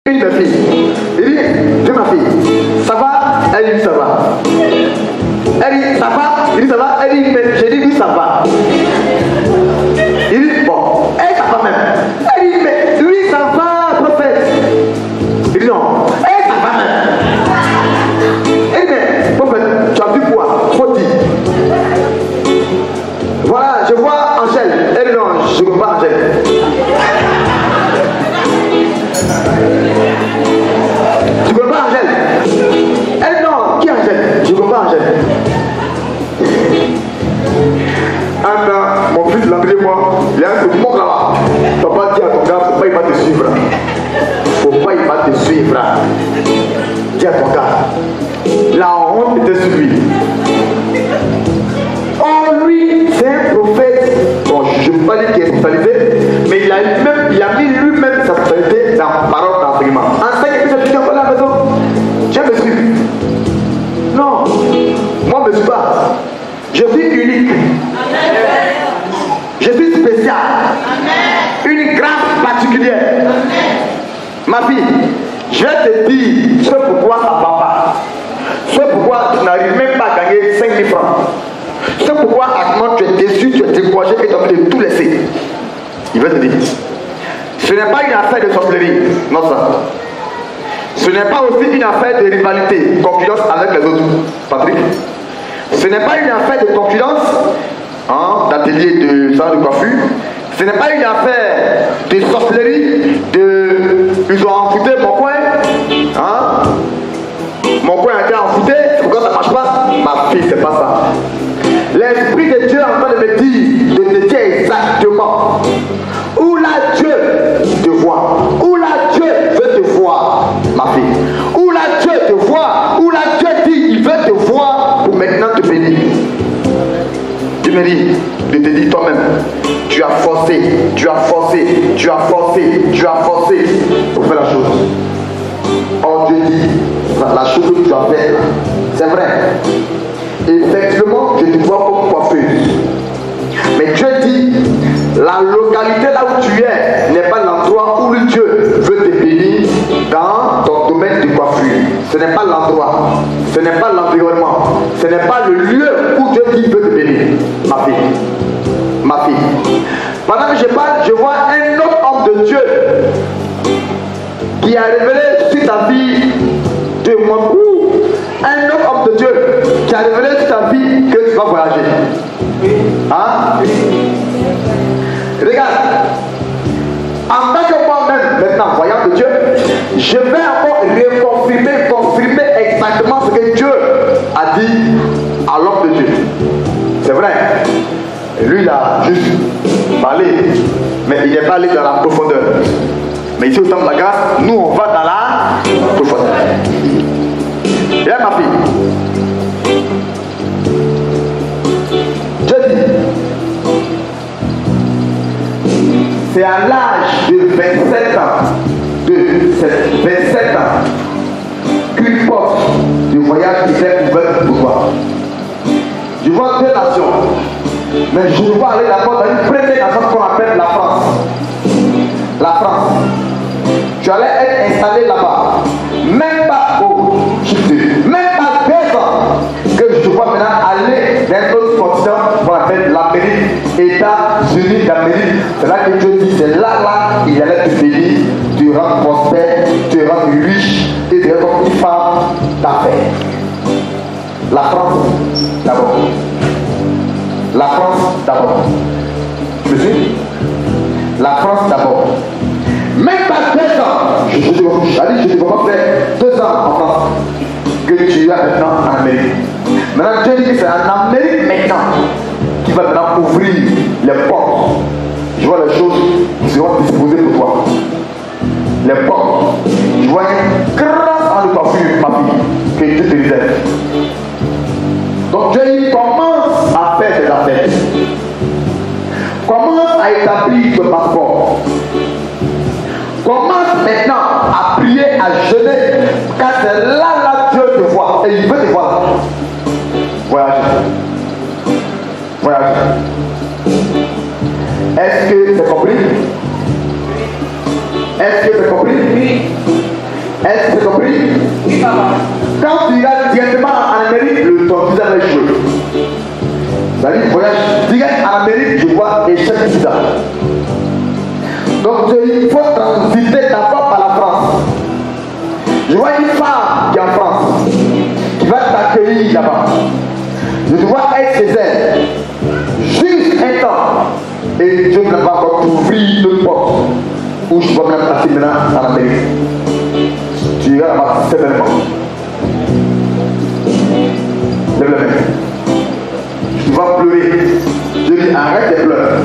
Une de fille. Il dit, c'est ma fille. Ça va? Elle dit, ça va. Elle dit, ça va? Il dit, ça va? Elle dit, mais j'ai dit, oui, ça va. Il dit, bon, elle, ça va même. Elle dit, mais lui, ça va, prophète. Il dit, non, elle, ça va même. Elle dit, mais, prophète, tu as vu quoi? Trop dit. Voilà, je vois Angèle. Elle dit, non, je ne vois pas Angèle. Tu ne vois pas Angèle? Elle dit, non, qui est Angèle? Je ne vois pas Angèle. Anna, mon fils l'a appelé moi, il y a un peu de monde là-bas. Papa dit à ton gars, faut pas il va te suivre. Faut pas il va te suivre. Dis à ton gars, la honte était sur lui. Oh lui, c'est un prophète. Bon, je ne veux pas dire qu'il est responsabilisé, mais il a mis lui-même sa responsabilité dans la parole d'enseignement. Enseigne que je suis encore à la maison. Je me suis. Non, moi je ne me suis pas. Je suis unique. Je suis spécial. Une grâce particulière. Ma fille, je vais te dire ce pourquoi ça ne va pas. Ce pourquoi tu n'arrives même pas à gagner 5 000 francs. Ce pourquoi actuellement tu es déçu, tu es découragé et tu as envie de tout laisser. Il va te dire. Ce n'est pas une affaire de sorcellerie. Non, ça. Ce n'est pas aussi une affaire de rivalité, concurrence avec les autres. Patrick. Ce n'est pas une affaire de concurrence d'atelier de salon de coiffure. Ce n'est pas une affaire de sorcellerie, ils ont enfouté mon coin. Mon coin a été enfouté, pourquoi ça ne marche pas? Ma fille, c'est pas ça. L'Esprit de Dieu est en train de me dire, de te dire exactement où là Dieu te voit, où là Dieu veut te voir, ma fille. Où là Dieu te voit, où là Dieu dit, il veut te voir pour maintenant te bénir. Tu me dis, de te dire toi-même, tu as forcé, tu as forcé, tu as forcé, tu as forcé pour faire la chose. Or Dieu dit, la chose que tu as faite, c'est vrai. Effectivement, je te vois comme coiffeuse. Mais Dieu dit, la localité là où tu es n'est pas l'endroit où Dieu veut te bénir dans ton domaine de coiffure. Ce n'est pas l'endroit, ce n'est pas l'environnement, ce n'est pas le lieu où Dieu dit veut te bénir. Ma fille, ma fille. Pendant que je parle, je vois un autre homme de Dieu qui a révélé sur ta vie de moi. Un autre homme de Dieu qui a révélé sur ta vie que tu vas voyager. Hein? Regarde, en tant que moi-même, maintenant, voyant de Dieu, je vais encore confirmer exactement ce que Dieu a dit à l'homme de Dieu. C'est vrai. Lui, il a juste parlé, mais il n'est pas allé dans la profondeur. Mais ici, au temps de la grâce, nous, on va dans la profondeur. Viens, ma fille. Dieu dit, c'est à l'âge de 27 ans, qu'une porte de voyage était ouverte pour toi. Je vois 2 nations, mais je ne vais aller d'abord dans une première nation qu'on appelle la France. La France. Tu allais être installé là-bas. Même pas même pas 2 ans que je te vois maintenant aller dans un autre continent qu'on appelle l'Amérique, États-Unis d'Amérique. C'est là que Dieu dit, c'est là, il allait te bénir, te rendre prospère, te rendre riche et te rendre une femme d'affaires. La France d'abord. La France d'abord. Tu me suis? La France d'abord. Même pas 2 ans. Je te comprends faire 2 ans en France que tu es maintenant en Amérique. Maintenant, Dieu dit que c'est en Amérique maintenant qui va maintenant ouvrir les portes. Je vois les choses qui seront disposées pour toi. Les portes. Je vois une grâce en le coiffure, ma fille, que Dieu te réserve. Donc Dieu dit, commence à faire tes affaires. Commence à établir ton passeport. Commence maintenant à prier, à jeûner, car c'est là Dieu te voit et il veut te voir. Voyage. Voyage. Est-ce que c'est compris? Est-ce que c'est compris? Oui. Est-ce que tu as compris? Oui, papa. Quand tu iras directement en Amérique, ton visa va échouer. C'est-à-dire, voyage direct en Amérique, je vois échec visa. Donc, il faut transiter d'abord par la France. Je vois une femme qui est en France, qui va t'accueillir là-bas. Je dois être chez elle, juste un temps. Et Dieu ne va pas encore t'ouvrir une porte où je vais me placer maintenant en Amérique. Tu iras là-bas certainement. Lève la main. Tu vas pleurer. Je dis arrête de pleurer.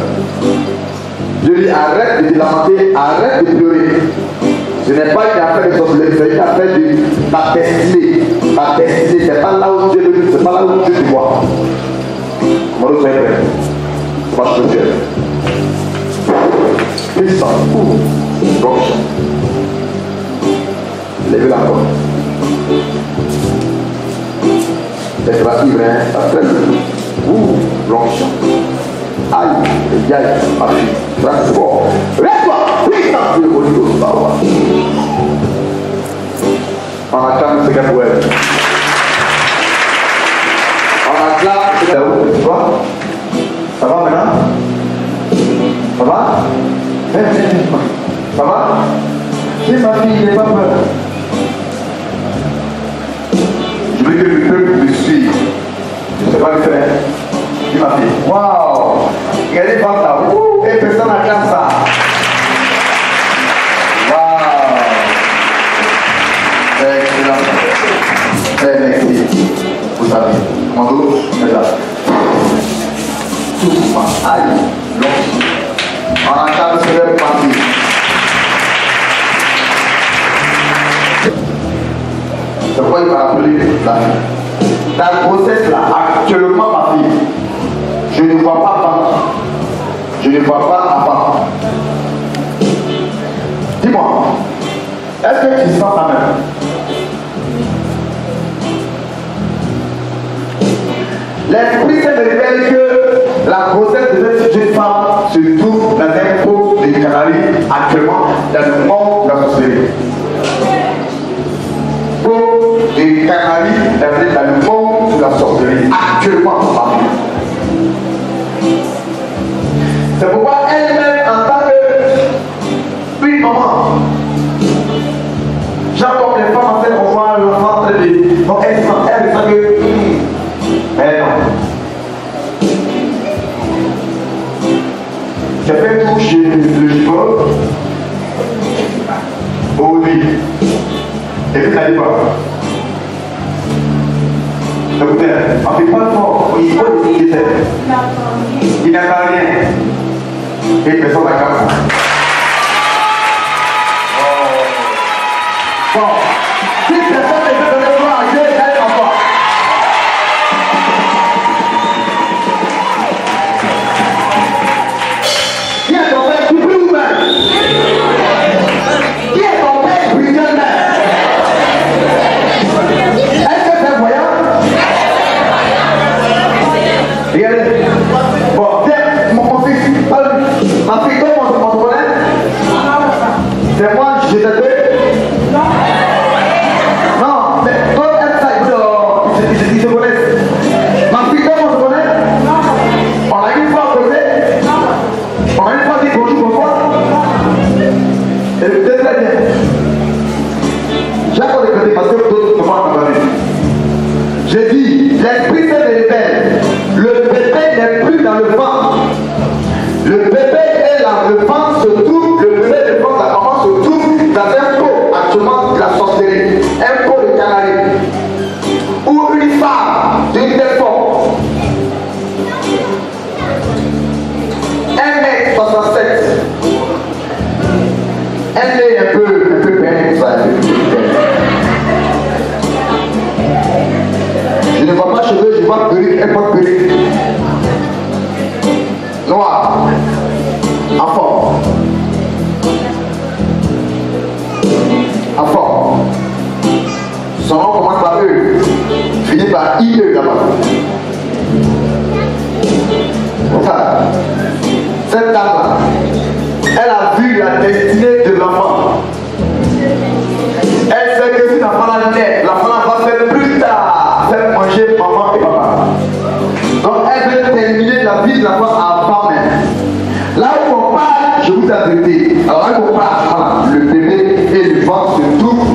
Je dis arrête de te lamenter, arrête de pleurer. Ce n'est pas une affaire de sorcellerie, c'est une affaire de ta destinée. Ta destinée, c'est pas là où Dieu veut, c'est pas là où Dieu te voit. Comment tu es prêt? On va choisir. Puissant. Gauche. Levez la main. C'est facile, hein? Très bien. Blanche. Aïe, aïe, ma fille. Transport. Lève-toi. Puissant. Le Holy Ghost. On acclame ce qu'elle pouvait. On acclame ce qu'elle pouvait. Tu vois? Ça va maintenant? Ça va? Ça va? Dis ma fille, n'aie pas peur. Je veux que le peuple me suive. Je ne sais pas le faire. Dis ma fille. Waouh! Regardez comme ça. Et personne n'acclame ça. Waouh! Excellent. Très merci. Vous savez. Mon dos, c'est là. Tout ça. Aïe. Long. On entend ce que parti. C'est pourquoi il m'a appelé là. Ta grossesse là, actuellement ma fille, je ne vois pas avant. Je ne vois pas avant. Dis-moi, est-ce que tu sens ta main? L'esprit s'est révélé que la grossesse de cette jeune femme se trouve dans un pot de Canaries actuellement dans le monde de la sorcellerie. Pot de Canaries dans le monde de la sorcellerie actuellement. C'est pourquoi elle-même en tant qu'une maman, genre comme les femmes enceintes, on voit l'enfant en train de... Donc elle sent que... Mais non. J'ai fait un tour chez le gynécologue au lit. Et puis elle dit pas. Écoutez, on ne fait pas fort. Il faut des critères. Il n'entend rien. Et personne n'a qu'à faire. Bon. Si personne ne peut donner gloire à Dieu, elle en voit. Qui est ton père qui brille ouvert? Qui est ton père brillant? Est-ce que c'est voyant? Regardez. Bon, tiens, mon fils, ma fille, comment on se connaît? C'est moi, je t'ai dit. Non, mais toi, ils se connaissent. Ma fille, comment on se connaît? On a une fois posé. On a une fois dit bonjour, bonsoir. Et le très bien. J'ai encore décrété parce que d'autres ne vont pas me. J'ai dit, l'esprit se révèle. Le bébé n'est plus dans le ventre. Le bébé est là, le ventre se trouve, le bébé de ventre, la maman se trouve dans un pot actuellement de la sorcellerie, un pot de Canaries, ou une femme d'une telle forme, 1m67, elle est un peu peine, ça,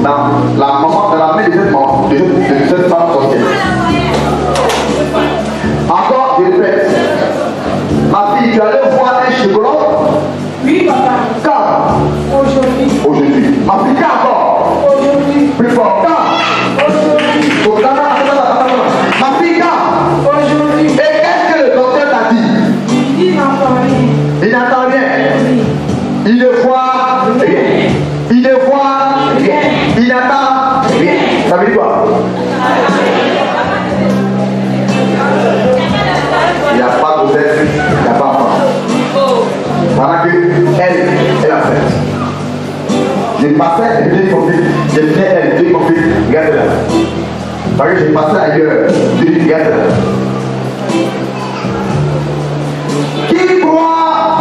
dans la maman, dans la main de cette maman, de cette femme sorcière. Encore, je répète. Ma fille, tu allais voir un chocolat? Oui, papa. Quand? Aujourd'hui. Aujourd'hui. Ma fille, quand encore? Aujourd'hui. Plus fort, quand? Aujourd'hui. Ma fille, quand? Aujourd'hui. Et qu'est-ce que le docteur t'a dit? Il n'entend rien. Il n'entend rien. Oui. Il ne voit rien. Il ne voit rien. Il n'entend rien. Ça veut dire quoi? Il n'y a pas de tête, il n'y a pas d'enfant. Pendant que elle a fait. Je passais et j'ai compris. J'ai fait elle, j'ai compris. Regarde là. Parce que j'ai passé ailleurs. J'ai dit, regarde là. Qui croit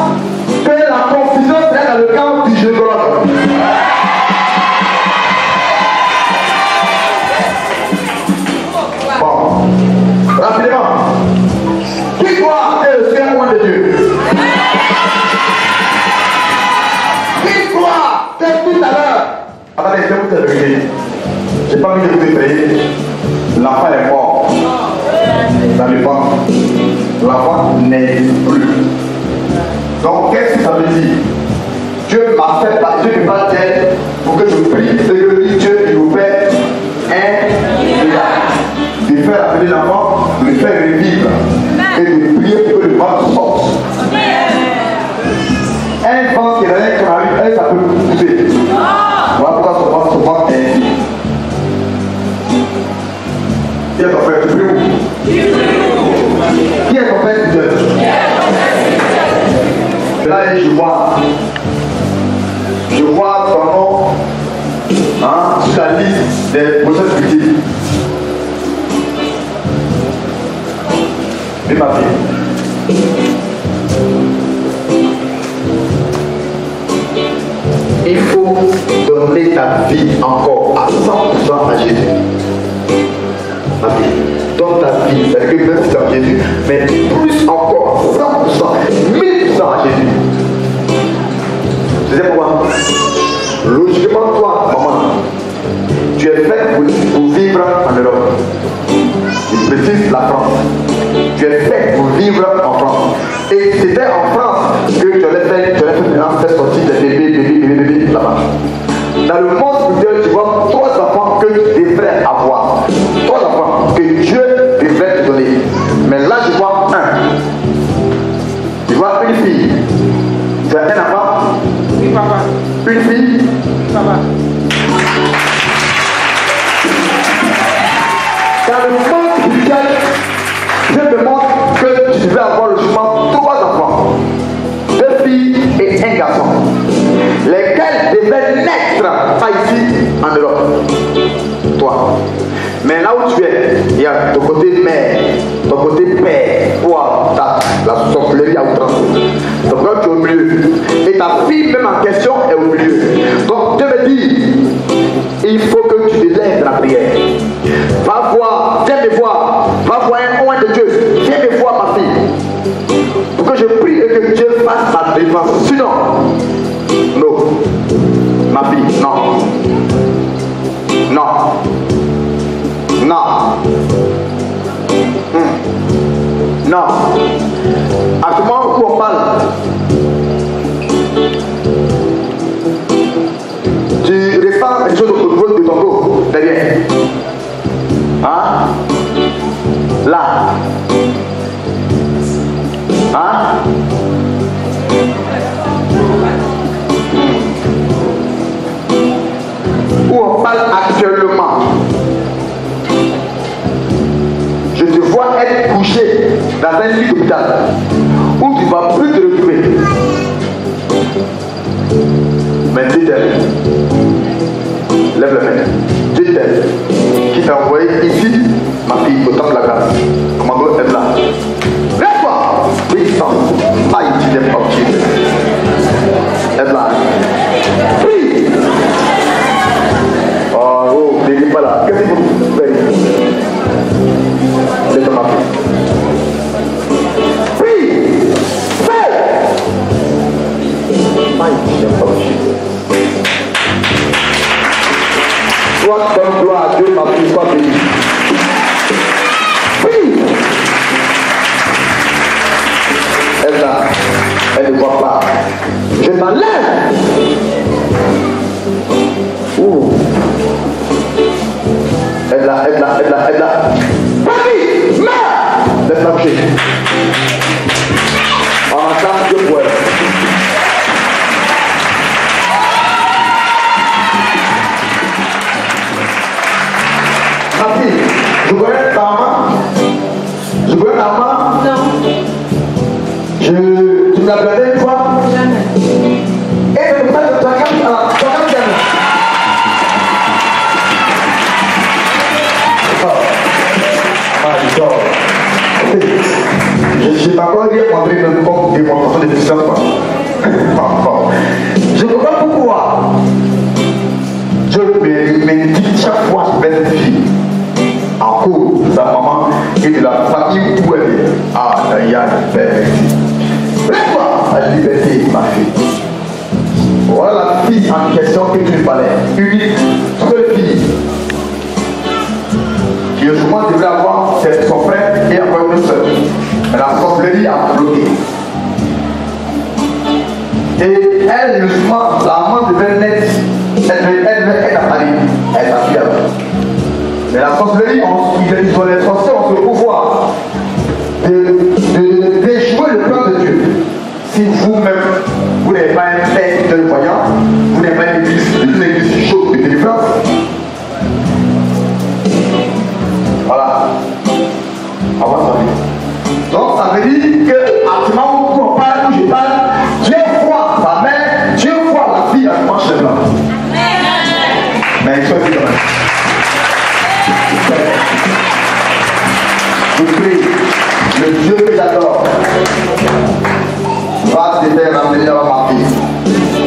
que la confusion est dans le camp du géologue? Bon, rapidement. Qui croit que le Seigneur est loin de Dieu? Qui croit que tout à l'heure, attendez, je vais vous terminer. Je n'ai pas envie de vous effrayer. L'enfant est mort dans le ventre. L'enfant n'est plus. Donc, qu'est-ce que ça veut dire? Dieu m'a fait partir du mal d'elle pour que je prie et que Dieu il vous fait un miracle. De faire appeler l'enfant, de le faire revivre et de prier pour que le mal sorte. Un vent qui est rien qui arrive, ça peut pousser. Voilà pourquoi ce vent est ainsi. Qui est ton frère? Tu pries où? Qui est ton frère? Là, je vois ton nom sur la liste des procès fictifs. Et ma fille. Il faut donner ta vie encore à 100% à Jésus. Ma fille, donne ta vie, c'est-à-dire que même si c'est à Jésus, mais plus encore, 100%, 1000% à Jésus. Tu sais pourquoi? Logiquement, toi, maman, tu es faite pour vivre en Europe. Je précise la France. Tu es faite pour vivre en France. Et c'était en France que tu allais faire sortir des bébés là-bas. Dans le monde spirituel, tu vois 3 enfants que tu devrais avoir. 3 enfants que Dieu devrait te donner. Mais là, je vois un. Je vois une fille. Tu as un enfant? Oui, papa. Une fille? Papa. Dans le monde spirituel, je me montre que tu devais avoir le jugement 3 enfants. 2 filles et un garçon. Lesquels devaient naître pas ici en Europe. Toi. Mais là où tu es, il y a ton côté mère, ton côté père, toi, la sorcellerie à outrance. Donc là tu es au milieu. Et ta fille même en question est au milieu. Donc Dieu me dit, il faut que tu élèves la prière. Va voir, viens me voir, va voir un oint de Dieu, viens me voir ma fille. Pour que je prie et que Dieu fasse ta défense. Sinon, non. Ma fille, non. Non. Non. Non. À ce moment où on parle, tu ressens quelque chose au niveau de ton dos, derrière. Hein? Là. Hein? Où on parle actuellement. Je te vois être couché dans un lit d'hôpital où tu ne vas plus te retrouver. Mais dis-elle, lève la main, dis-elle, qui t'a envoyé ici, ma fille, au temps de la grâce. Commando, lève là. Lève-toi! Puissance, mighty name of Jesus. Lève là. Prie! Oh, n'hésite pas là. Qu'est-ce que vous faites? C'est ton mari. Prie! Fais! Mighty name of Jesus. Toi, donne gloire à Dieu, ma fille, sois bénie. Oui. Elle là, elle ne voit pas. Je m'enlève. Ouh. Elle là. Paris, meurs. Laisse-la coucher. On entend Dieu pour elle. Ma fille, je connais ta maman. Je connais ta maman. Non. Tu m'as regardé une fois? Jamais. Et le message de ta carte, je ne sais pas quoi dire, André, même comme démonstration de puissance. Je ne sais pas pourquoi. Je me dis chaque fois que je vais une fille en cours de sa maman et de la famille où elle est. Ah, il y a une belle fille. Laisse-moi la liberté, ma fille. Voilà la fille en question que tu parlais. Une seule fille. Qui justement devait avoir son frère et encore une seule. Mais la sorcellerie a bloqué. Et elle, justement, la maman devait naître. Elle devait être à Paris. Elle a fille alors. Mais la sorcellerie, les sorciers ont le pouvoir d'échouer le plan de Dieu. Si vous-même, vous n'avez pas un père de voyant, vous n'avez pas une église chaude de délivrance. Voilà. Avoir sa vie. Donc ça veut dire que à ce moment où on parle, où je parle, Dieu voit sa mère, Dieu voit la fille avec manche de blanc. Mais il faut aussi quand même. Je prie, le Dieu que j'adore va te faire ramener dans ma fille.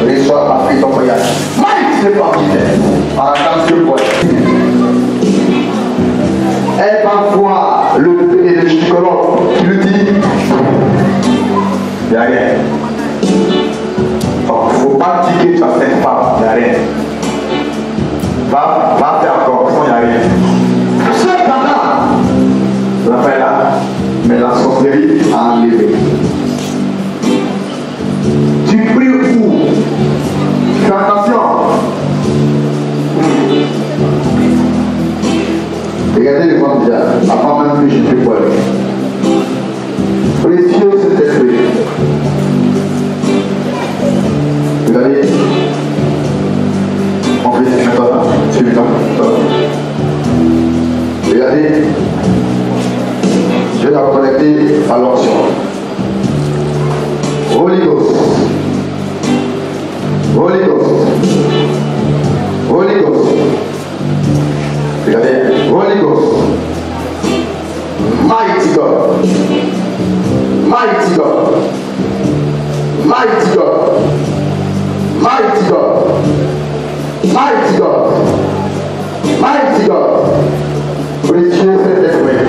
Reçois ma fille ton voyage. Maïs n'est pas fidèle. En attendant Dieu pour elle. Elle va voir le psychologue qui lui dit il n'y a rien. Donc, il ne faut pas dire que tu as fait pas, il n'y a rien. Va faire encore, sinon il n'y a rien. Cependant, la fin là, mais la sorcellerie a enlevé. Tu pries où? Fais attention. Regardez le monde déjà, avant même que je te vois. Précieux cet esprit. Regardez. On fait ce maintenant, c'est le temps. Regardez. Je vais la connecter à l'onction. Holy Ghost. Holy Ghost. Holy Ghost. Regardez. Holy Ghost. Mighty God. Mighty God. Mighty God. Mighty God. Mighty God. Mighty God. Précieux Saint-Esprit.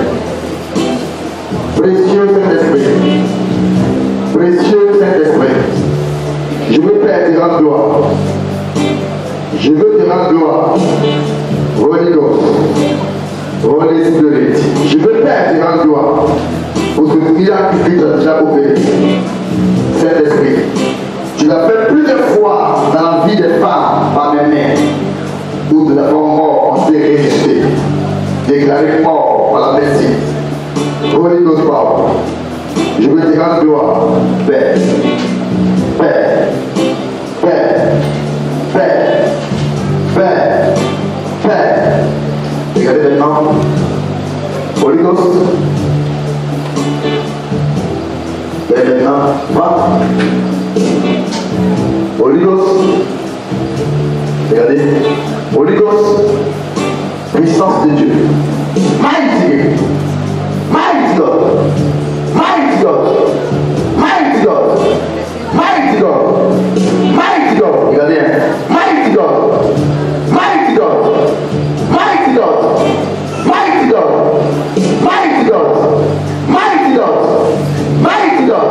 Précieux Saint-Esprit. Précieux Saint-Esprit. Je veux te rendre gloire. Je veux te rendre gloire. Holy Ghost. Holy Spirit. Je veux te rendre gloire. Pour ce miracle que tu as déjà opéré. Saint-Esprit. Tu l'as fait plusieurs fois dans la vie des femmes par mes mains. Où de la mort, on s'est résisté. Déclaré mort par la médecine. Holy Ghost Power. Je veux te rendre gloire. Père. Père. Père. Père. Père. Père. Regardez maintenant. Holy Ghost. Et maintenant, va. Holy Ghost. Regardez. Holy Ghost. Puissance de Dieu. Mighty. Mighty God. Mighty God. Mighty God. Mighty God. Mighty God. Regardez. Mighty God. Mighty God. Mighty God. Mighty God. Mighty God. Mighty God. Mighty God.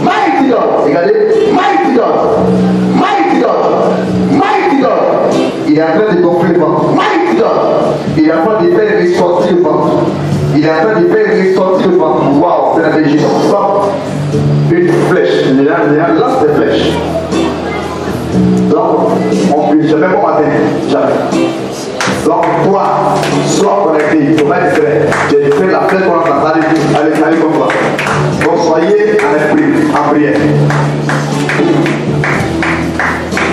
Mighty God. Regardez. Mighty God. Mighty God. Mighty God. Il est en train de de gonfler le ventre. Mighty God. Il est en train de faire ressortir le ventre. Il est en train de faire ressortir le ventre. Waouh, c'est la Belgique. Une flèche. Il lance des flèches. Donc, on ne peut jamais combattre. Jamais. Donc, toi, sois connecté. Il faut être vrai. J'ai fait la flèche pour l'entendre. Allez comme toi. Donc, soyez en esprit, en prière.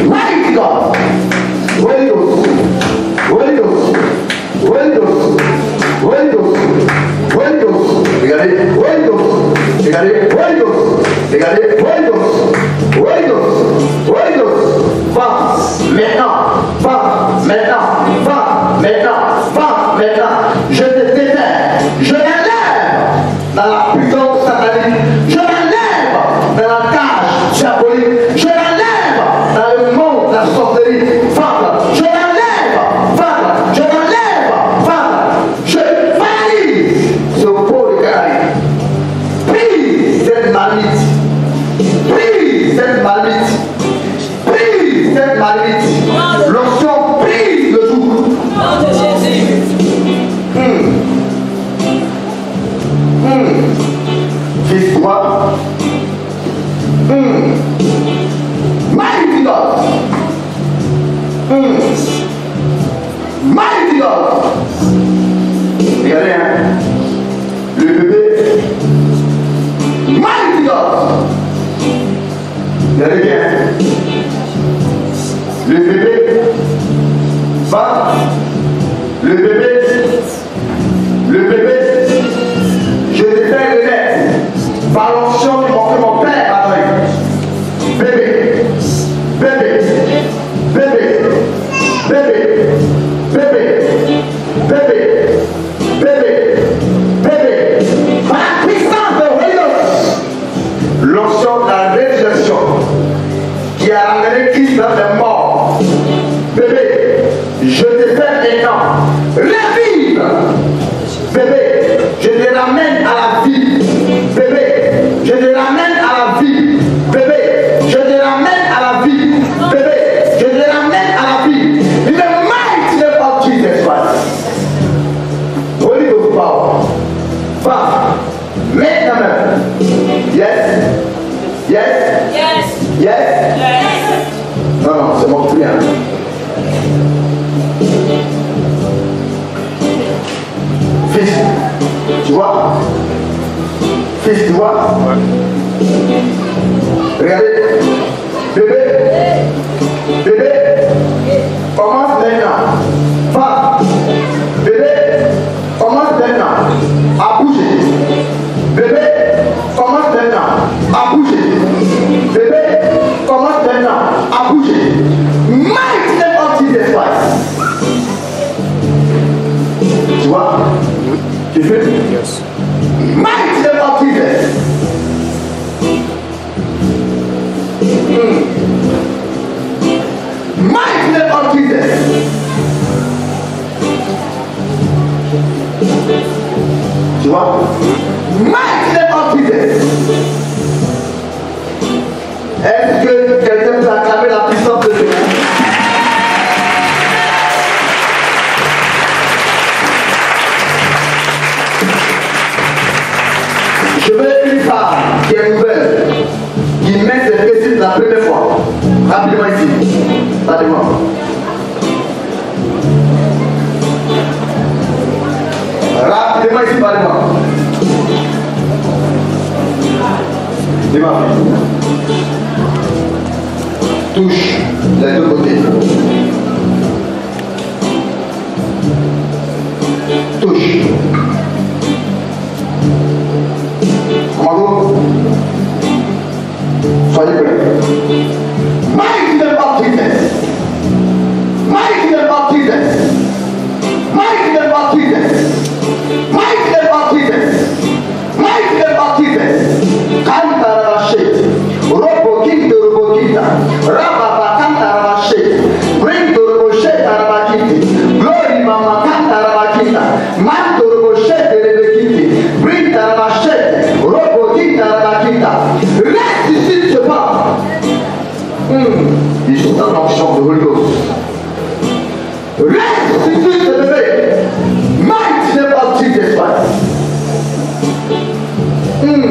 Mighty God. Holy Ghost. Holy Ghost. Holy Ghost. Holy Ghost. Holy Ghost. Regardez. Holy Ghost. Regardez. Holy Ghost. Regardez. Holy Ghost. Holy Ghost. Holy Ghost. Va maintenant. Va maintenant. Va maintenant. Va maintenant. Je te déterre. Je l'enlève dans la prison satanique. Je l'enlève dans la cage diabolique. Je l'enlève dans le monde de la sorcellerie. Va. Je l'enlève. Va. Je l'enlève. Va. Je paralyse ce pot de carré. Prise cette marmite. Prise cette marmite. Prise cette marmite. L'onction prise le jour. Nom de Jésus. Fils droit. Mighty God. Mighty God. Regardez, hein. Le bébé. Mighty God. Regardez bien. Le bébé va. Le bébé. Je te fais le lait. Par l'onction que mon père a donné. Bébé. Par la puissance de Holy Ghost. L'onction de la résurrection qui a amené Christ dans les morts. Bébé, je te fais maintenant revivre. Bébé, je te ramène à la vie. Bébé, je te ramène à la vie. Bébé, je te ramène à la vie. Bébé, je te ramène à la vie. In the mighty name of Jesus Christ. Holy Ghost power. Va, mets ta main. Yes. Yes. Yes. Yes. Yes. Non, c'est mon client. Fils, tu vois? Fils, tu vois? Regardez. Bébé. Commence maintenant. Va. Bébé. Commence maintenant à bouger. Bébé. Commence maintenant à bouger. Bébé. Commence maintenant à bouger. Mighty name of Jesus Christ. Tu vois? Tu fais? Yes. Mighty name of Jesus. Mighty name of Jesus. Tu vois? Mighty name of Jesus. Est-ce que quelqu'un peut acclamer la puissance de Dieu? Je veux une femme qui est nouvelle, qui met ses principes la première fois. Rapidement ici. Rapidement. Rapidement ici, parlez-moi. Dis-moi. Touche les deux côtés. Touche. Commando. Soyez prêts. Mighty name of Jesus. Mighty name of Jesus. Mighty name of Jesus. Mighty name of Jesus. Mighty name of Jesus. Canta rabache. Robokita. Rababa canta rabache. Bring to roboshe rabakiti. Glory mama canta rabakita. Manto roboshe rebekiti. Bring rabache. Robokita rabakita. Reste ici ce pas. Ils sont dans l'onction de Holy Ghost. Restitue ce bébé. Mighty name of Jesus Christ. Hey.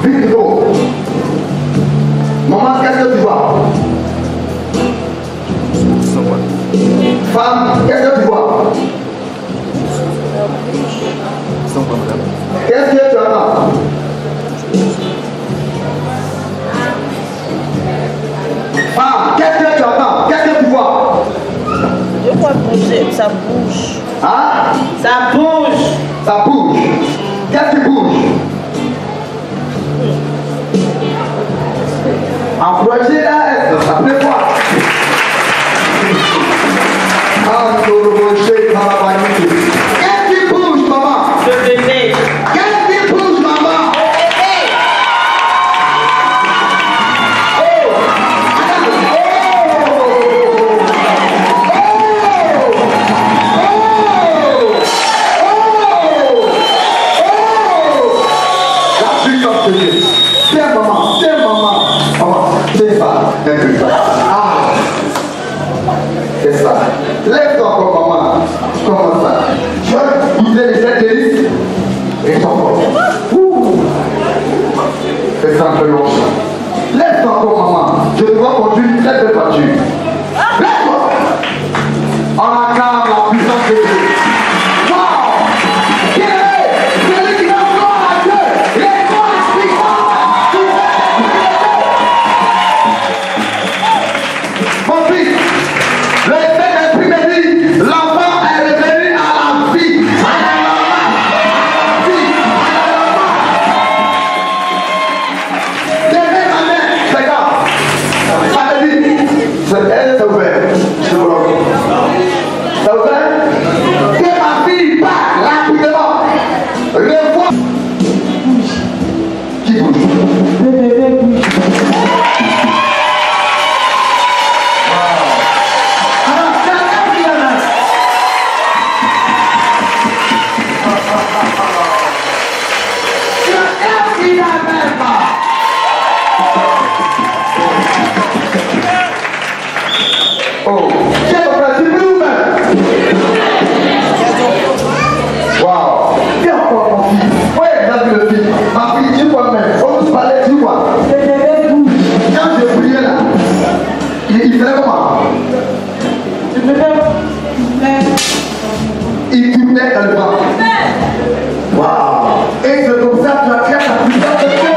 Vite go. Maman, qu'est-ce que tu vois? Femme, qu'est-ce que tu vois? Qu'est-ce que tu entends? Femme, qu'est-ce que tu entends? Qu'est-ce que tu vois? Je vois bouger, ça bouge. Hein? Ça bouge. Ça bouge. Qu'est-ce qui bouge? Encouragez-la, ça plaît quoi? Qu'est-ce qui bouge, maman? Le bébé. Qu'est-ce qui bouge, maman? La puissance de Dieu. Tiens, maman, tiens, maman. Maman, tiens ça. Ah. C'est ça. Lève-toi encore, maman. Comment ça? Tu vas bouger les têtes délices. Et encore. Fais ça un peu long. Lève-toi encore, maman. Je dois conduire une très belle voiture. Lève-toi. On acclame la puissance de Dieu. Wow! Quel est celui qui donne gloire à Dieu? Les gloires puissantes. Mon fils, le Saint-Esprit me dit, l'enfant est revenu à la vie. Levez ma main, regarde. Ça me dit, c'est ouvert. Je bloque. C'est ouvert. Que ma fille part rapidement. Revois. Qui bouge? Le bébé bouge. Oh, quel frère, tu peux nous mettre? Waouh, viens encore mon fils. Oui, j'ai vu le fils. Ma fille, tu vois même. On nous parlait, tu vois. Le bébé bouge. Quand je priais là, il faisait comment? Le bébé Il tournait dans le bras. Waouh. Et c'est comme ça que tu as créé la puissance de Dieu.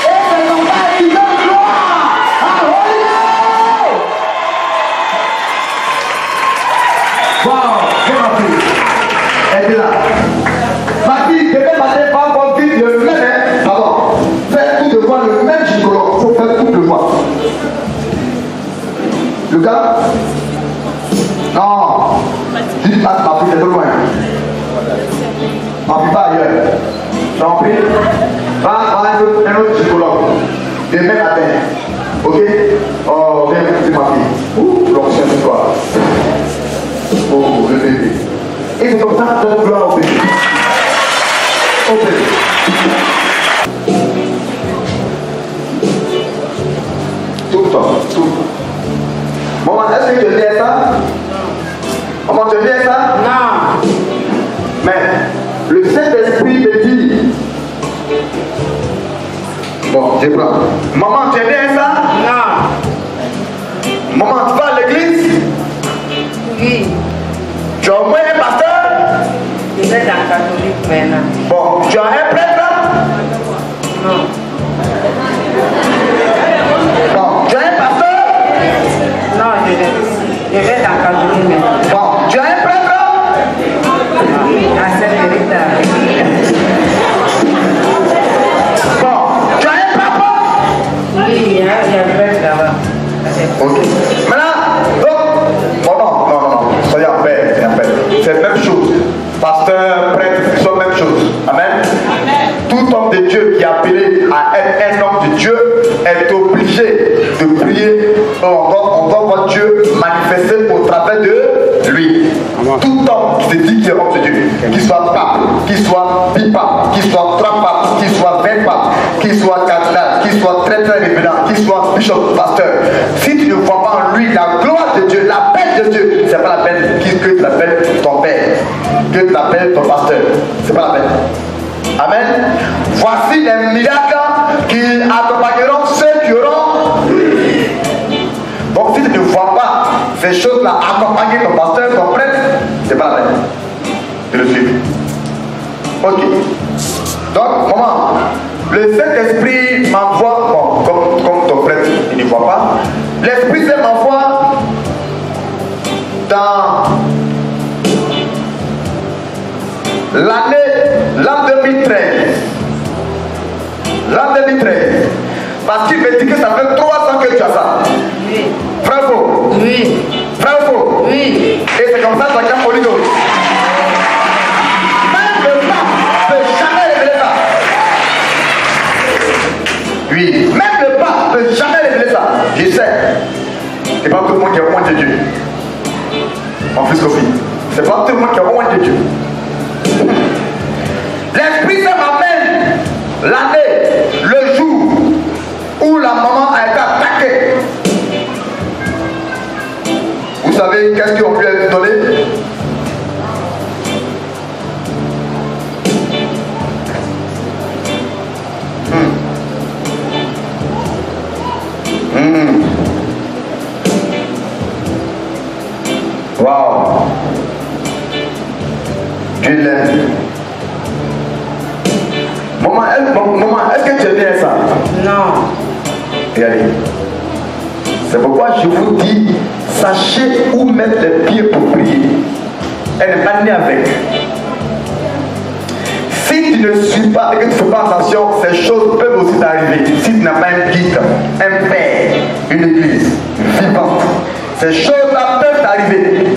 Et c'est comme ça qu'il donne gloire à Holy Ghost. Waouh, c'est ma fille. Elle est là. Ma fille, demain matin, pas encore vite, le même, hein. Pardon. Faire tout de voir le même gigolo. Il faut faire tout de voir. Le gars? Non. Tu dis pas ma fille, c'est trop loin. Ma fille, pas ailleurs. J'en prie. Va un autre psychologue. Demain matin. Ok? Oh, viens, c'est ma fille. Ouh, l'onction de toi. Oh, le bébé. Et c'est comme ça que tu donnes gloire au bébé. Au bébé. Tout le temps, tout le temps. Maman, est-ce que tu viens ça? Maman, tu viens ça? Non. Mais le Saint-Esprit te dit. Bon, je prends. Maman, tu viens ça? Non. Maman, tu vas à l'église? Oui. Tu as au moins un pasteur? Je vais dans le catholique maintenant. Bon, tu as un prêtre? Non. Bon, tu as un pasteur? Non, je vais dans le catholique maintenant. Bon, tu as un prêtre? À Saint-Vérita. Bon, tu as un papa? Oui, il y a un prêtre là-bas. Ok. Maintenant, donc, bon, non, soyez en paix, c'est la même chose. Pasteur, prêtre, c'est la même chose. Amen. Tout homme de Dieu qui est appelé à être un homme de Dieu est obligé de prier. On doit voir Dieu manifester au travers de lui. Tout homme qui se dit qu'il est homme de Dieu, qu'il soit pape, qu'il soit bipape, qu'il soit 3 papes, qu'il soit 20 papes, qu'il soit cardinal, qu'il soit très révérend, qu'il soit bishop, pasteur, si tu ne vois pas en lui la gloire de Dieu, l'appel de Dieu, c'est pas la peine que tu l'appelles ton père, que tu l'appelles ton pasteur. C'est pas la peine. Amen. Voici les miracles qui accompagneront ceux qui auront. Donc si tu ne vois pas ces choses-là accompagner ton pasteur, ton prêtre, c'est pas la peine de le suivre. Ok. Donc, comment? Le Saint-Esprit m'envoie, bon, comme ton prêtre, il ne voit pas. L'Esprit Saint m'envoie dans l'an 2013. L'an 2013. Parce qu'il me dit que ça fait 3 ans que tu as ça. Oui. Frère faux? Oui. Frère faux? Oui. Et c'est comme ça que ça Holy Ghost. Même le pape ne peut jamais révéler ça. Oui. Même le pape ne peut jamais révéler ça. Je sais. C'est pas tout le monde qui est au moins de Dieu. En plus qu'au fil. C'est pas tout le monde qui est au moins de Dieu. L'Esprit Saint m'amène l'année, le jour où la maman a été attaquée. Vous savez qu'est-ce qu'ils ont pu lui donner? Wow. Dieu l'aime. Maman, est-ce que tu aimes bien ça? Non. Regardez. C'est pourquoi je vous dis, sachez où mettre les pieds pour prier. Elle n'est pas née avec. Si tu ne suis pas et que tu ne fais pas attention, ces choses peuvent aussi t'arriver. Si tu n'as pas un guide, un père, une église vivante, ces choses-là peuvent t'arriver.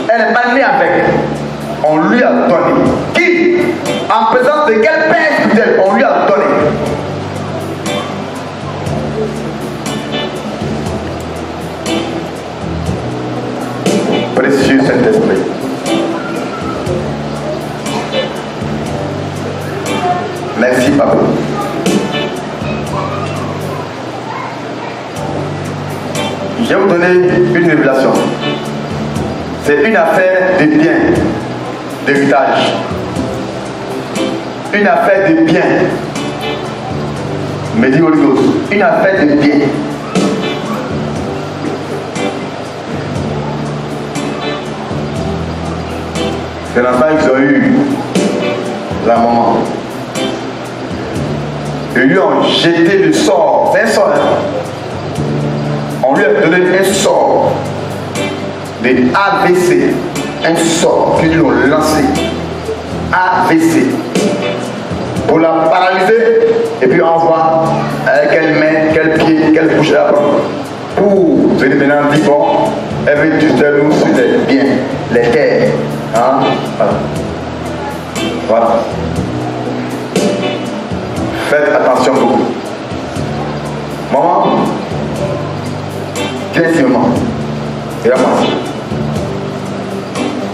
Elle n'est pas née avec. On lui a donné. Qui? En présence de quel père spirituel on lui a donné? Précieux Saint-Esprit. Merci, Papa. Je vais vous donner une révélation. C'est une affaire de bien, d'héritage. Une affaire de bien. Me dit Holy Ghost. Une affaire de bien. C'est l'enfant qu'ils ont eu la maman. Ils lui ont jeté le sort. C'est un sort. On lui a donné un sort de AVC. Un sort qu'ils lui ont lancé. AVC. Pour la paralyser. Et puis on voit quelle main, quel pied, quelle bouche elle a pris. Pour venir maintenant dire bon, elle veut juste nous sur les biens, les terres. Hein? Voilà. Faites attention beaucoup. Maman, viens ici, maman. Regarde-moi.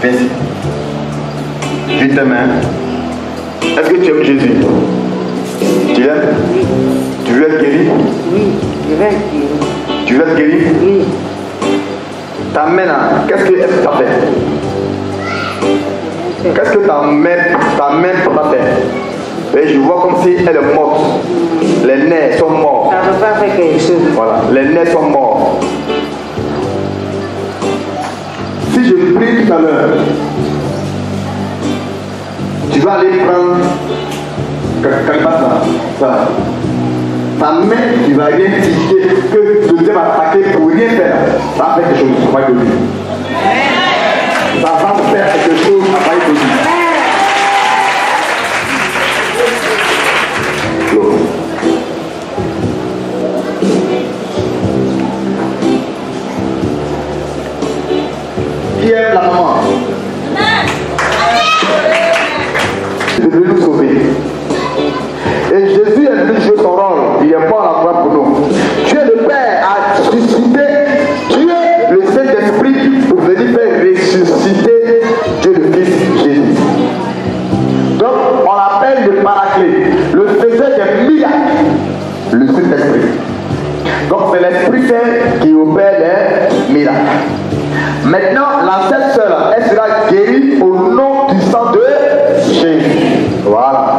Viens ici. Vite tes mains. Est-ce que tu aimes Jésus? Tu l'aimes? Oui. Tu veux être guéri? Oui. Je vais être guéri. Tu veux être guéri? Oui. Ta main là, qu'est-ce que t'a fait? Qu'est-ce que ta main t'a fait? Et je vois comme si elle est morte. Les nerfs sont morts. Ça ne peut pas faire quelque chose. Voilà, les nerfs sont morts. Si je prie tout à l'heure, tu vas aller prendre ça. Ta main, tu vas rien tirer que le diable va attaquer pour rien faire. Ça va faire quelque chose, ça va être de lui. Ça va faire quelque chose, ça va être de lui. Qui aime la maman? Il est venu nous sauver. Et Jésus est venu jouer son rôle. Il est mort à la croix pour nous. Dieu le Père a suscité Dieu le Saint-Esprit pour venir faire c'est l'Esprit qui opère les miracles. Maintenant, la seule sœur, elle sera guérie au nom du sang de Jésus. Voilà.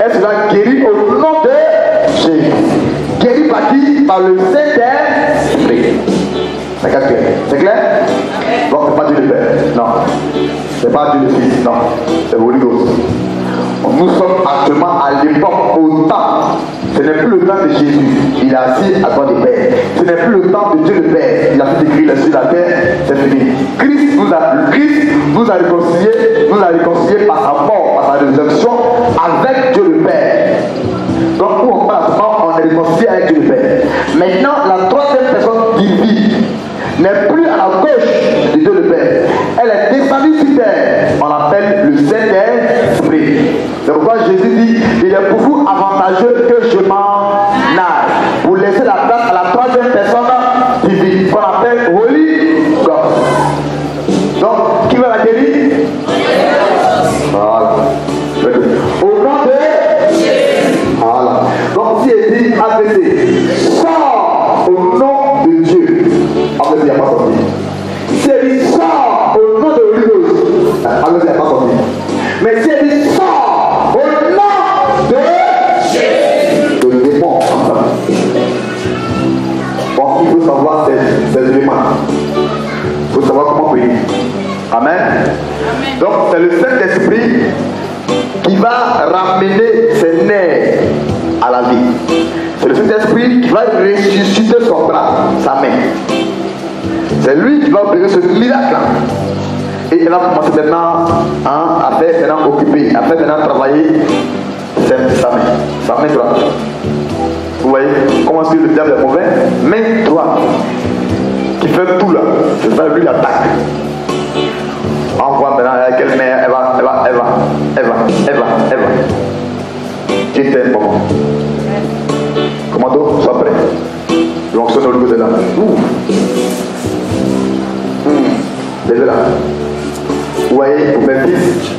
Elle sera guérie au nom de Jésus. Guérie par qui? Par le Saint-Esprit. C'est clair? Donc, c'est pas Dieu le Père. Non. C'est pas Dieu le Fils. Non. C'est Holy Ghost. Nous sommes actuellement à l'époque, au temps. Ce n'est plus le temps de Jésus. Il est assis à droite du Père. Ce n'est plus le temps de Dieu le Père. Il a fait écrire sur la terre. C'est fini. Christ nous a réconciliés par sa mort, par sa résurrection avec Dieu le Père. Donc, où on passe, on est réconcilié avec Dieu le Père. Maintenant, la troisième personne divine n'est plus à la gauche de Dieu le Père. Elle est descendue sur terre. On l'appelle le Saint-Esprit. C'est pourquoi Jésus dit, il est pour vous avantageux que je m'en aille. Pour laisser la place à la troisième personne divine, qu'on appelle Holy Ghost. Donc, qui va la guérir? Voilà. Au nom de Jésus. Voilà. Donc, si elle dit ABC, sors au nom de Dieu. ABC, il n'y a pas sorti. Si elle dit sors au nom de Holy Ghost, ABC, il n'y a pas sorti. Mais si elle dit sors au nom de Jésus, le démon. Bon, il faut savoir ces éléments. Il faut savoir comment prier. Amen. Donc, c'est le Saint-Esprit qui va ramener ses nerfs à la vie. C'est le Saint-Esprit qui va ressusciter son bras, sa main. C'est lui qui va opérer ce miracle. Et il va commencer maintenant à faire maintenant occuper, à faire maintenant travailler sa main. Sa main droite. Vous voyez comment est-ce que le diable est mauvais? Main droite. Qui fait tout là. C'est ça, lui l'attaque. On voit maintenant quelle main elle va. Dieu t'aime, maman. Commando, sois prêt. L'onction de l'Holy Ghost est là. Déjà là. Vous voyez, pour mes fils,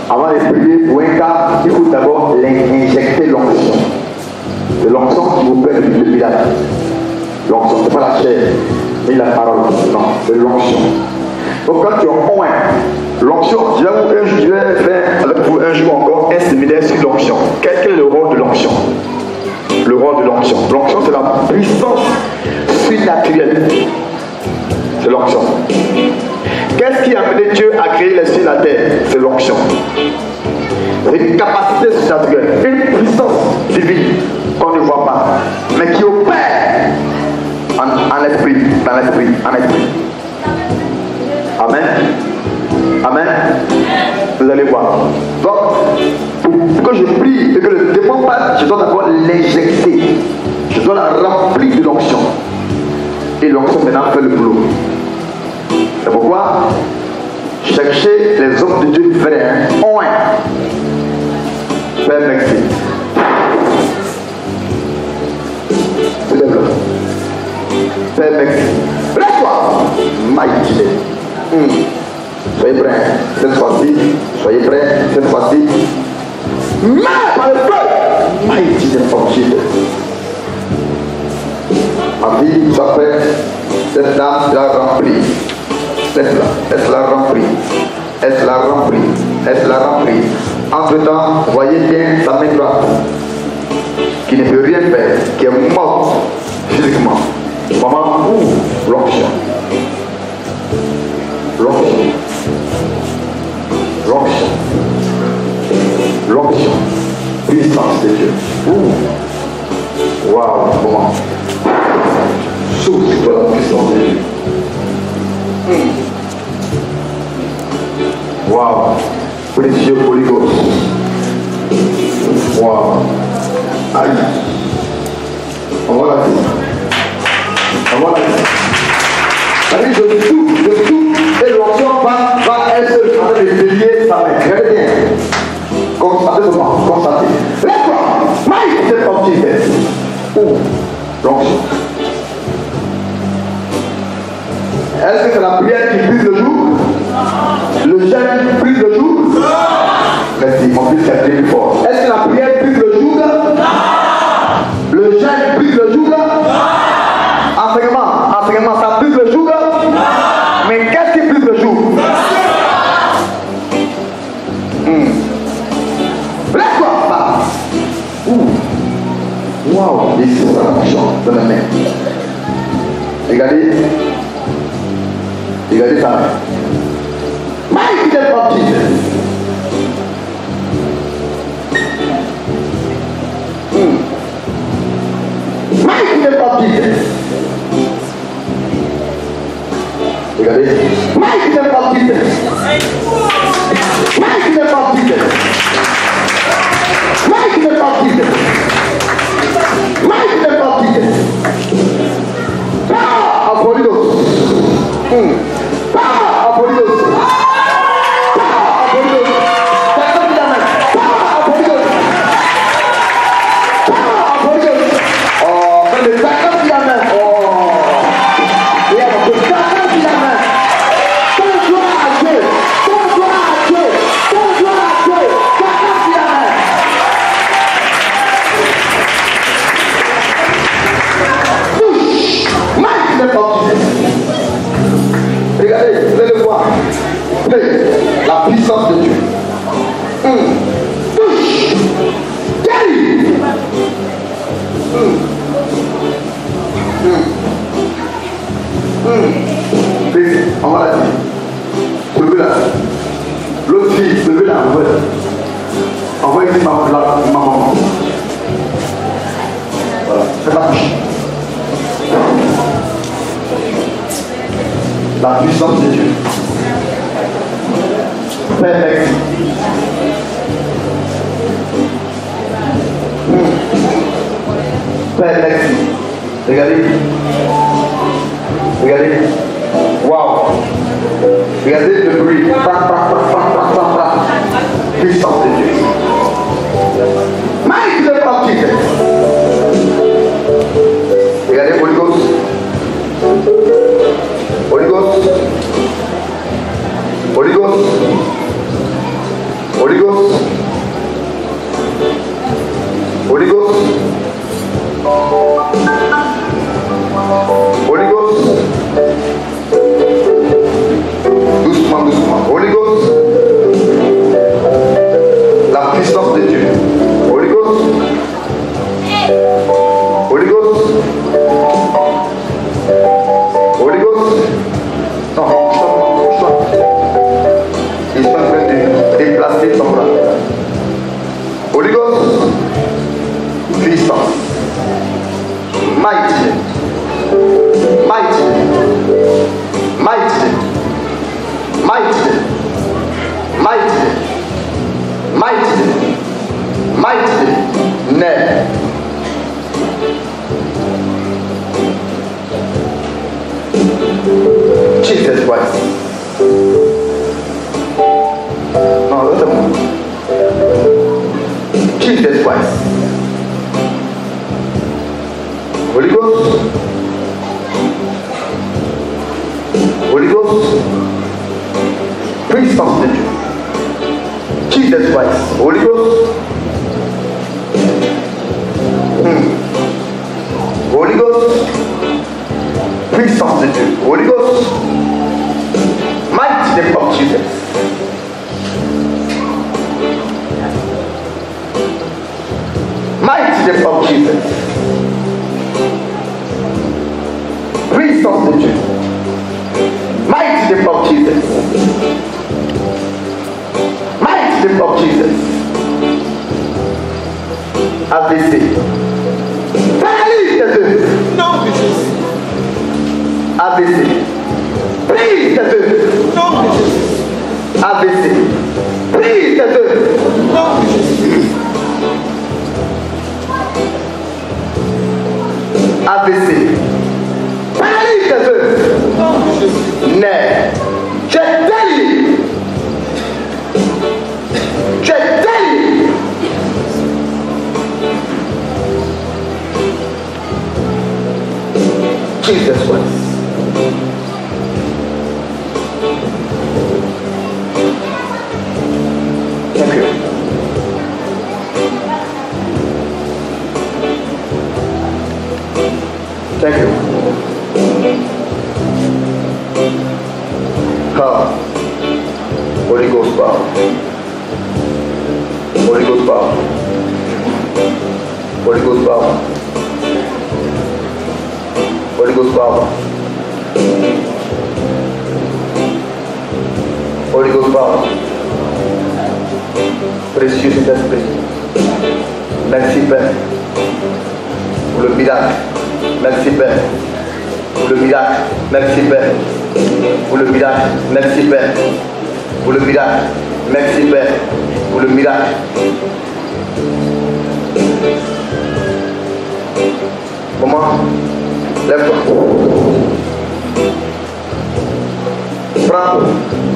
avant de prier pour un cas, il faut d'abord injecter l'onction. C'est l'onction qui vous fait le miracle. L'onction, ce n'est pas la chair, ni la parole. Non, c'est l'onction. Donc quand tu oins l'onction, je vais faire avec vous un jour encore un séminaire sur l'onction. Quel est le rôle de l'onction? Le rôle de l'onction. L'onction, c'est la puissance surnaturelle. C'est l'onction. Qu'est-ce qui a amené Dieu à créer les cieux et la terre? C'est l'onction. C'est une capacité surnaturelle, une puissance divine qu'on ne voit pas, mais qui opère en esprit, dans l'esprit, en esprit. Amen. Amen. Vous allez voir. Donc, pour que je prie et que le démon passe, je dois d'abord l'injecter. Je dois la remplir de l'onction. Et l'onction maintenant fait le boulot. C'est pourquoi cherchez les hommes de Dieu frères. Père, merci. Se lève là. Père, merci. Lève-toi. Mighty. Soyez prêts. Cette fois-ci. Soyez prêts. Cette fois-ci. Mais par le feu. Mighty name. Ma vie, sois prête. Cette dame l'a remplie. Laisse-la remplie. Laisse-la remplie. Laisse-la remplie. Entre-temps, voyez bien sa main droite, qui ne peut rien faire, qui est morte physiquement. Maman, l'onction. L'onction. L'onction. L'onction. Puissance de Dieu. Waouh, maman. Souffle sur la puissance de Dieu. Waouh. Précieux Holy Ghost. Waouh. Aïe. On va la dire. On va la dire. C'est-à-dire je souffle, et l'onction va être en train de délier sa main. Regardez bien. Constatez seulement, constatez. Lève-toi. Maïs, c'est ton petit fait. L'onction. Est-ce que c'est la prière qui brise le jour? Le jeûne qui brise le jour? Merci, mon fils est très fort. Est-ce que la prière brise le jour? Le jeûne brise le jour? sa fonction de mes mains. Regardez. Regardez ça. Mighty name of Jesus. Mighty name of Jesus. Regardez. Mighty name of Jesus. Mighty name of Jesus. Mighty name of Jesus. Mighty name of Jesus. Power of Holy Ghost. Power of Holy Ghost. Power of Holy Ghost. Power of Holy Ghost. Power of Holy Ghost. Oh, mais le bâton de la main. Oh. Il y a le bâton de la main. Donne gloire à Dieu. Donne gloire à Dieu. Donne gloire à Dieu. Bâton de la main. Mighty name of Jesus. Regardez, vous allez voir. La puissance de Dieu. Touche. Guéris. On va la dire. Levez-la. L'autre fille, levez-la. Envoyez ici ma maman. Voilà, faites la couche. La puissance de Dieu. Père, merci. Père, merci. Regardez. Regardez. Waouh. Regardez le bruit. Puissance de Dieu. Mighty name of Jesus. Regardez Holy Ghost. Holy Ghost. Holy Ghost. Holy Ghost. Holy Ghost. Holy Ghost. Doucement, doucement. Holy Ghost. La puissance de Dieu. Holy Ghost. Holy Ghost. Holy Ghost. Non, stop. Ils sont en train de déplacer son bras. Holy Ghost. Puissance. Mighty. Mighty. Mighty. Mighty. Mighty. Mighty. Mighty. Name. Jesus Christ. No, that's a Jesus Christ. Holy Ghost. Holy Ghost. Puissance de Dieu. Jesus Christ. Holy Ghost. Holy Ghost. Puissance de Dieu. Holy Ghost. Mighty name of Jesus. Mighty name of Jesus. Puissance de Dieu. Mighty name of Jesus. Mighty name of Jesus. ABC. Paralyse de Dieu. Non, Jésus. ABC. Prise de Dieu. Non, Jésus. ABC. Prise de Dieu. Non, Jésus. ABC. Paralyse de Dieu. Non, Jésus. Nerf. Je délie. Je délie. Jesus Christ. Thank you. Thank you. Come. Holy Ghost power. Holy Ghost power. Holy Ghost power. Holy Ghost power. Holy Ghost power. Précieux Saint-Esprit. Merci Père pour le miracle. Merci Père pour le miracle. Merci Père pour le miracle. Merci Père pour le miracle. Merci Père pour le miracle. Maman, lève-toi.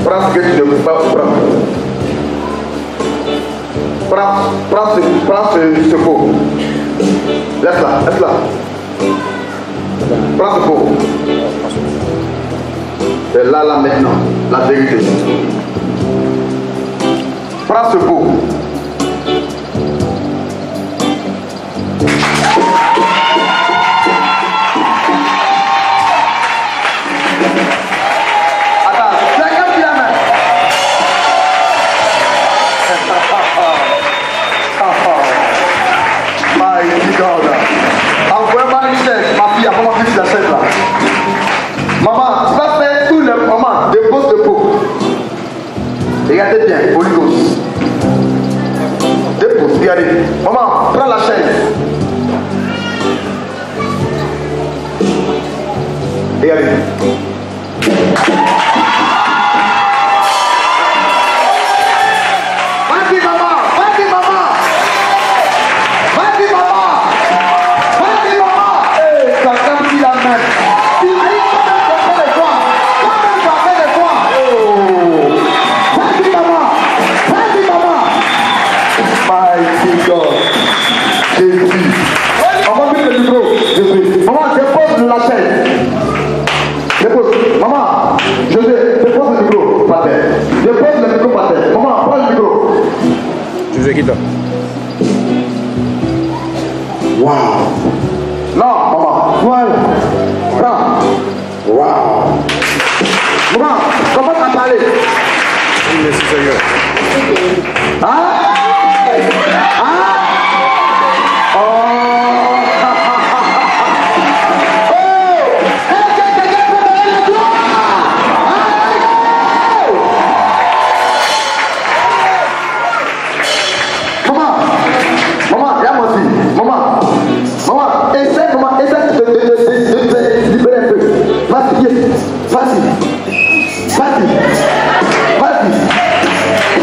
Prends ce que tu ne peux pas prendre. Prends ce pot. Laisse-la. Prends ce pot. C'est là maintenant, la vérité. Prends ce pot. Maman, tu vas faire tout le moment de pose de peau. Regardez bien, Holy Ghost. Dépose, regardez. Maman, prends la chaise. Regardez. Vas-y maman, vas-y maman. Vas-y maman. Vas-y maman. Eh, ça comme la main. Maman, dépose la chaise. Dépose. Maman, dépose le micro par terre. Dépose le micro par terre. Maman, prends le micro. Tu veux quitter. Waouh. Non, maman. Voilà. Prends. Waouh. Maman, commence à parler. Il est sérieux.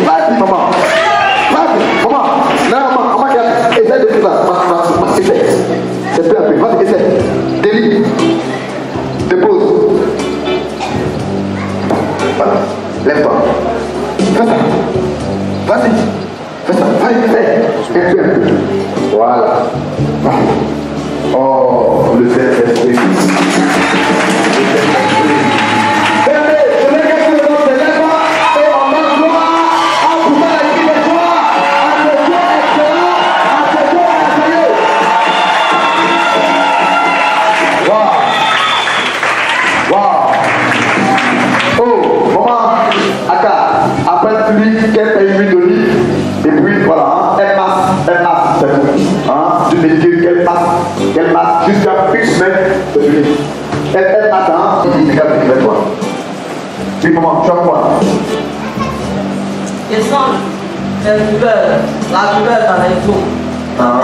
Vas-y, maman. Vas-y, maman. Non, maman, essaie de faire ça. Essaie. C'est peu à peu. Vas-y, essaie. Délie. Dépose. Voilà. Lève-toi. Fais ça. Vas-y. Fais ça. Vas-y, fais. Un peu. Voilà. Oh, le Saint-Esprit. Quel pays lui donne, et puis voilà, elle masse, c'est tout. Hein? Tu me dis qu'elle masse jusqu'à une semaine de venir. Elle attend, il dit, regarde, il toi. Puis maman, tu as quoi? Je sens la douleur dans les os. Hein?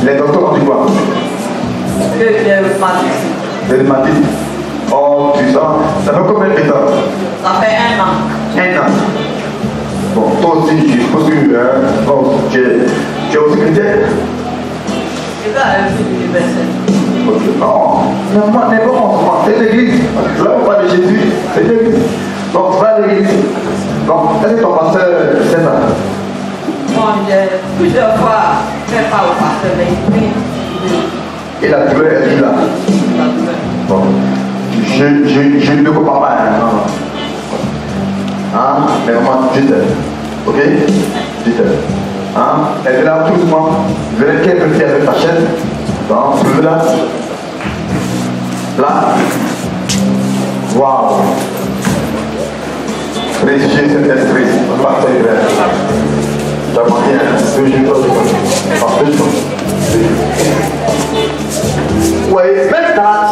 Les docteurs ont dit quoi? Que j'ai rhumatisme. Le rhumatisme. Oh, tu sens, ça fait combien de temps? Ça fait 1 an. 1 an. Bon, toi aussi, je suppose que tu es aussi chrétien. Je vais aller à l'université. Ok, non, moi, n'est pas en c'est l'église. Là, on parle de Jésus, c'est l'église. Donc, tu vas à l'église. Donc, est-ce que ton pasteur c'est ça? Bon, j'ai plusieurs fois fait pas au pasteur, mais il prie. Et la douleur, elle est là. La douleur. Bon, je ne comprends pas. Hein? Mais maman, dites-le. Ok? Dites-le. Hein? Elle est là tout doucement. Venez quelques pieds avec ta chaîne. Donc, levez là. Là. Waouh. Précieux cet esprit. Parfait, frère. Tu as manqué un 2 jours. Parfait, oui, maintenant,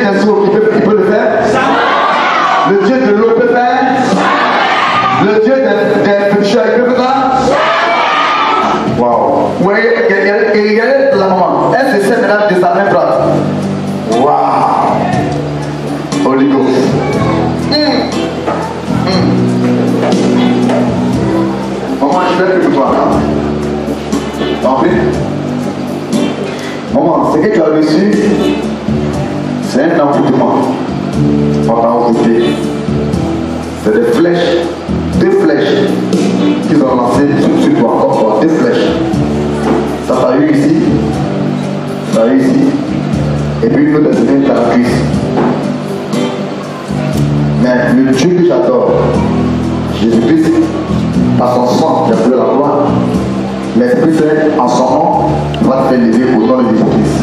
des eaux, il peut le faire. Le Dieu de l'eau peut faire. Le Dieu des pécheurs, il peut faire. Waouh. Oui, regardez la maman. Elle se sert maintenant de sa main droite. Waouh. Holy Ghost. Maman, je vais plus pour toi. T'en prie. Maman, ce que tu as reçu, c'est un envoûtement. On t'a envoûté. C'est des flèches, 2 flèches qu'ils ont lancées sur toi, encore 2 flèches. Ça t'a eu ici, ça a eu ici, et puis une autre est venue dans la cuisse. Mais le Dieu que j'adore, Jésus-Christ, par son sang qui a fait la gloire, l'Esprit Saint en son nom va te faire lever au nom de Jésus-Christ.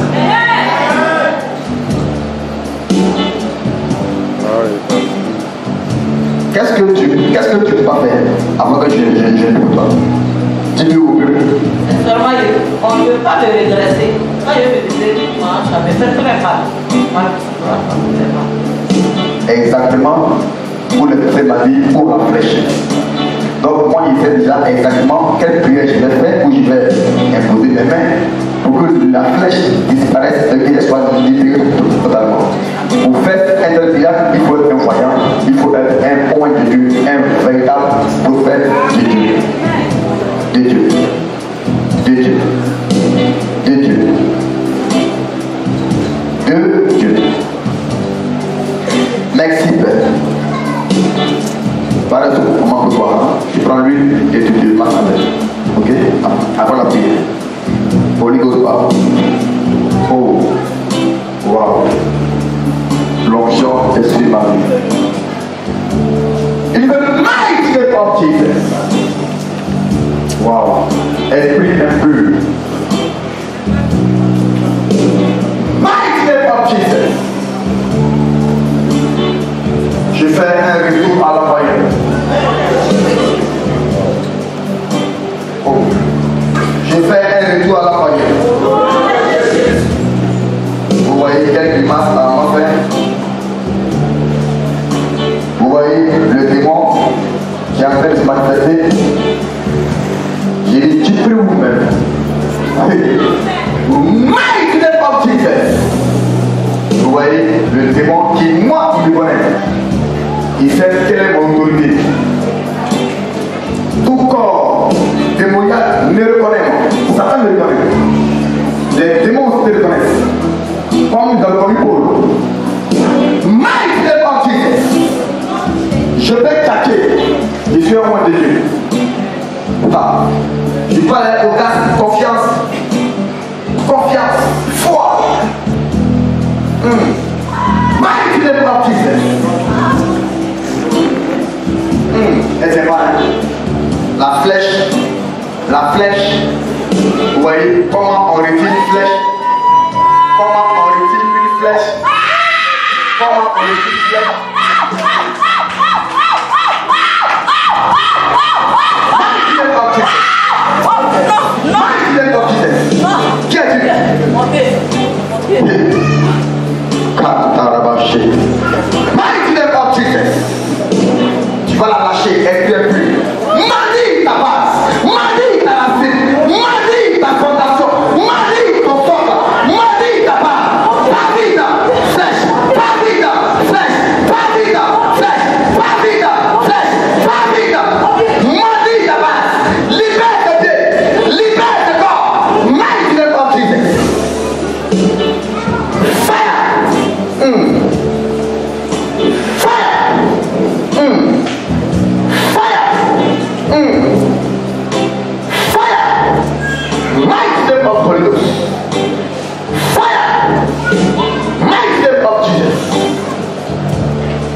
Qu'est-ce que tu peux pas faire avant que je ne peux pas? Dis-lui au mieux. Seulement, on ne peut pas me redresser. Quand je me disais, ça me fait très mal. Exactement, pour le fait m'a dit pour la flèche. Donc moi il sait déjà exactement quelle prière je vais faire où je vais imposer mes mains pour que la flèche disparaisse et qu'elle soit libérée totalement. Pour faire un tel prière, il faut être un voyant, il faut être un point de Dieu, un véritable prophète de Dieu. De Dieu. De Dieu. De Dieu. De Dieu. Merci Père. Voilà tout, comment on peut voir. Tu prends l'huile et tu te passes avec. Ok? Avant la prière. Holy Ghost power. Oh. Wow. L'onction est sur ma vie. In the mighty name of Jesus. Wow. Esprit impur. Mighty name of Jesus. Je fais un retour à la voyelle. Oh. Je fais un retour à la voyelle. Vous voyez quelques grimaces dans mon frère. Vous voyez le démon qui est en train de se manifester. J'ai dit, tu pries vous-même. Mighty name of Jesus. Vous voyez le démon qui, moi, me connaît. Il sait quelle est mon autorité. Tout corps démoniaque me reconnaît. Satan me reconnaît. Les démons aussi me reconnaissent. Comme dans le premier pôle. Mighty name of Jesus. Je vais tâter. Je suis un roi de Dieu. Ah. Je parle au gars, confiance. Confiance. Foi. Mighty name of Jesus. Et c'est vrai. La flèche, vous voyez comment on retire une flèche, comment on retire une flèche, comment on retire une flèche. Qui a-t-il? Mighty name of Jesus. Tu vas la lâcher, elle ne plus. Manie ta base, manie ta racine, manie ta fondation, manie ton socle, manie ta base. Pas vide, flèche, pas vide, flèche, pas vide, flèche, pas vide, flèche, pas vide. Manie ta base, libère tes pieds, libère tes corps. Mighty name of Jesus. Fire.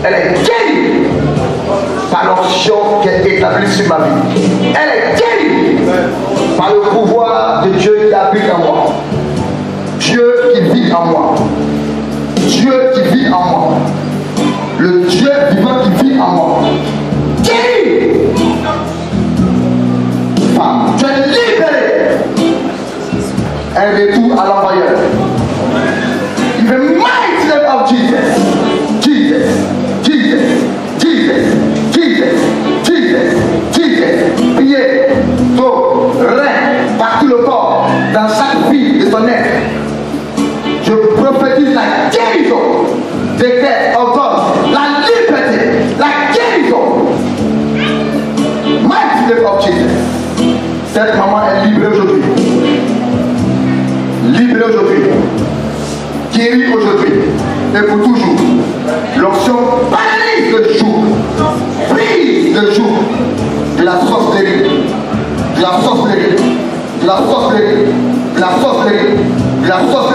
Elle est guérie par l'onction qui est établie sur ma vie. Elle est guérie par le pouvoir de Dieu qui habite en moi. Dieu qui vit en moi. Dieu qui vit en moi. Le Dieu vivant qui vit en moi. Guérie. Femme, tu es libérée. Un retour à l'envoyeur. In the mighty name of Jesus. et pour toujours. L'onction paralyse le joug, brise le joug de la sorcellerie, de la sorcellerie, de la sorcellerie, de la sorcellerie, de la sorcellerie.